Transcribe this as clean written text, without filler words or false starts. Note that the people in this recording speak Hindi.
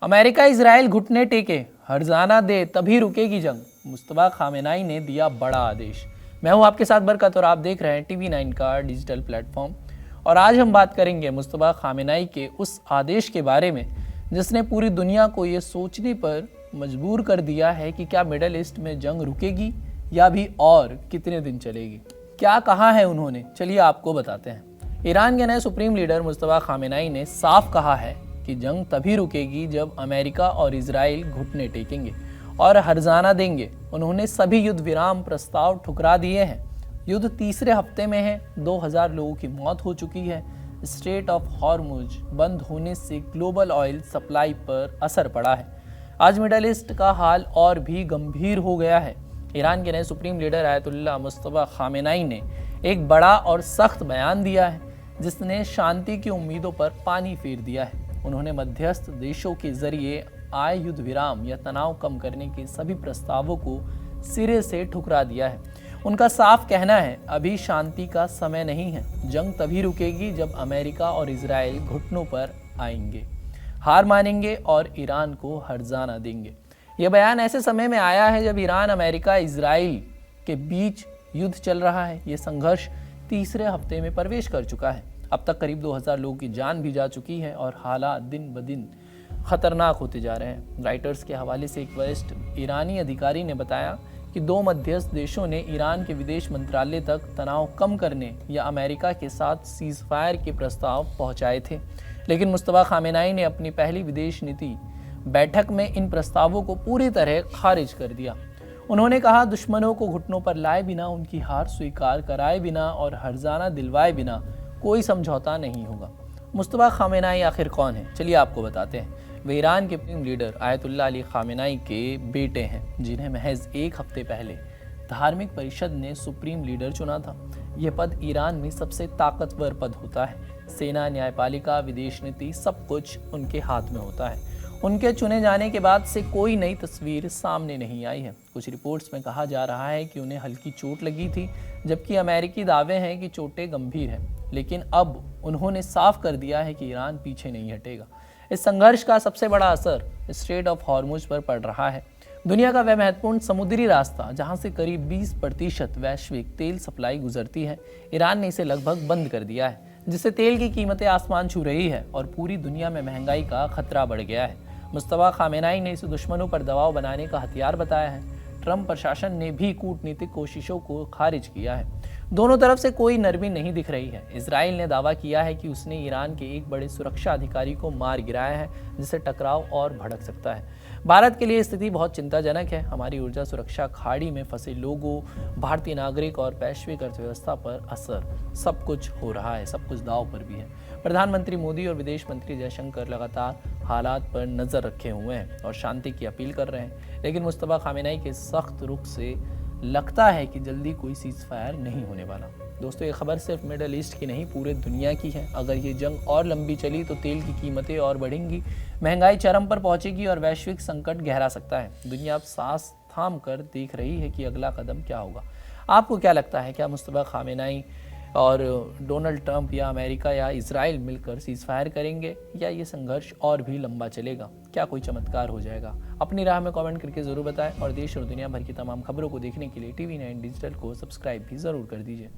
अमेरिका इजराइल घुटने टेके, हर्जाना दे तभी रुकेगी जंग। मुस्तफा खामेनाई ने दिया बड़ा आदेश। मैं हूं आपके साथ बरकत और आप देख रहे हैं TV9 का डिजिटल प्लेटफॉर्म। और आज हम बात करेंगे मुस्तफा खामेनाई के उस आदेश के बारे में जिसने पूरी दुनिया को ये सोचने पर मजबूर कर दिया है कि क्या मिडल ईस्ट में जंग रुकेगी या भी और कितने दिन चलेगी। क्या कहा है उन्होंने, चलिए आपको बताते हैं। ईरान के नए सुप्रीम लीडर मुस्तफा खामेनाई ने साफ कहा है कि जंग तभी रुकेगी जब अमेरिका और इजराइल घुटने टेकेंगे और हर्जाना देंगे। उन्होंने सभी युद्ध विराम प्रस्ताव ठुकरा दिए हैं। युद्ध तीसरे हफ्ते में है, 2000 लोगों की मौत हो चुकी है। स्ट्रेट ऑफ हॉर्मुज बंद होने से ग्लोबल ऑयल सप्लाई पर असर पड़ा है। आज मिडल ईस्ट का हाल और भी गंभीर हो गया है। ईरान के नए सुप्रीम लीडर आयतुल्लाह मुस्तफा खामेनाई ने एक बड़ा और सख्त बयान दिया है जिसने शांति की उम्मीदों पर पानी फेर दिया है। उन्होंने मध्यस्थ देशों के जरिए आए युद्ध विराम या तनाव कम करने के सभी प्रस्तावों को सिरे से ठुकरा दिया है। उनका साफ कहना है, अभी शांति का समय नहीं है। जंग तभी रुकेगी जब अमेरिका और इजराइल घुटनों पर आएंगे, हार मानेंगे और ईरान को हर्जाना देंगे। यह बयान ऐसे समय में आया है जब ईरान, अमेरिका, इजराइल के बीच युद्ध चल रहा है। ये संघर्ष तीसरे हफ्ते में प्रवेश कर चुका है। अब तक करीब 2000 लोगों की जान भी जा चुकी है और हालात दिन ब दिन खतरनाक होते जा रहे हैं। राइटर्स के हवाले से एक वरिष्ठ ईरानी अधिकारी ने बताया कि दो मध्यस्थ देशों ने ईरान के विदेश मंत्रालय तक तनाव कम करने या अमेरिका के साथ सीज फायर के प्रस्ताव पहुंचाए थे, लेकिन मुस्तफा खामेनाई ने अपनी पहली विदेश नीति बैठक में इन प्रस्तावों को पूरी तरह खारिज कर दिया। उन्होंने कहा, दुश्मनों को घुटनों पर लाए बिना, उनकी हार स्वीकार कराए बिना और हर्जाना दिलवाए बिना कोई समझौता नहीं होगा। मुस्तफा खामेनाई आखिर कौन है, चलिए आपको बताते हैं। वे ईरान के सुप्रीम लीडर आयतुल्लाह अली खामेनाई के बेटे हैं, जिन्हें महज एक हफ्ते पहले धार्मिक परिषद ने सुप्रीम लीडर चुना था। यह पद ईरान में सबसे ताकतवर पद होता है। सेना, न्यायपालिका, विदेश नीति सब कुछ उनके हाथ में होता है। उनके चुने जाने के बाद से कोई नई तस्वीर सामने नहीं आई है। कुछ रिपोर्ट्स में कहा जा रहा है कि उन्हें हल्की चोट लगी थी, जबकि अमेरिकी दावे हैं कि चोटें गंभीर हैं। लेकिन अब उन्होंने साफ कर दिया है कि ईरान पीछे नहीं हटेगा। इस संघर्ष का सबसे बड़ा असर स्ट्रेट ऑफ हॉर्मुज पर पड़ रहा है। दुनिया का वह महत्वपूर्ण समुद्री रास्ता जहां से करीब 20% वैश्विक तेल सप्लाई गुजरती है, ईरान ने इसे लगभग बंद कर दिया है, जिससे तेल की कीमतें आसमान छू रही है और पूरी दुनिया में महंगाई का खतरा बढ़ गया है। मुस्तफा खामेनाई ने इसे दुश्मनों पर दबाव बनाने का हथियार बताया है। ट्रंप प्रशासन ने भी कूटनीतिक कोशिशों को खारिज किया है। दोनों तरफ से कोई नरमी नहीं दिख रही है। इजराइल ने दावा किया है कि उसने ईरान के एक बड़े सुरक्षा अधिकारी को मार गिराया है, जिससे टकराव और भड़क सकता है। भारत के लिए स्थिति बहुत चिंताजनक है। हमारी ऊर्जा सुरक्षा खाड़ी में फंसे लोगों, भारतीय नागरिक और वैश्विक अर्थव्यवस्था पर असर सब कुछ हो रहा है, सब कुछ दांव पर भी है। प्रधानमंत्री मोदी और विदेश मंत्री जयशंकर लगातार हालात पर नजर रखे हुए हैं और शांति की अपील कर रहे हैं, लेकिन मुस्तफा खामेनाई के सख्त रुख से लगता है कि जल्दी कोई सीज फायर नहीं होने वाला। दोस्तों, ये खबर सिर्फ मिडल ईस्ट की नहीं, पूरे दुनिया की है। अगर ये जंग और लंबी चली तो तेल की कीमतें और बढ़ेंगी, महंगाई चरम पर पहुंचेगी और वैश्विक संकट गहरा सकता है। दुनिया अब सांस थाम कर देख रही है कि अगला कदम क्या होगा। आपको क्या लगता है, क्या मुस्तफा खामेनाई और डोनाल्ड ट्रंप या अमेरिका या इजराइल मिलकर सीज फायर करेंगे या ये संघर्ष और भी लंबा चलेगा? क्या कोई चमत्कार हो जाएगा? अपनी राह में कमेंट करके ज़रूर बताएं और देश और दुनिया भर की तमाम खबरों को देखने के लिए TV9 डिजिटल को सब्सक्राइब भी ज़रूर कर दीजिए।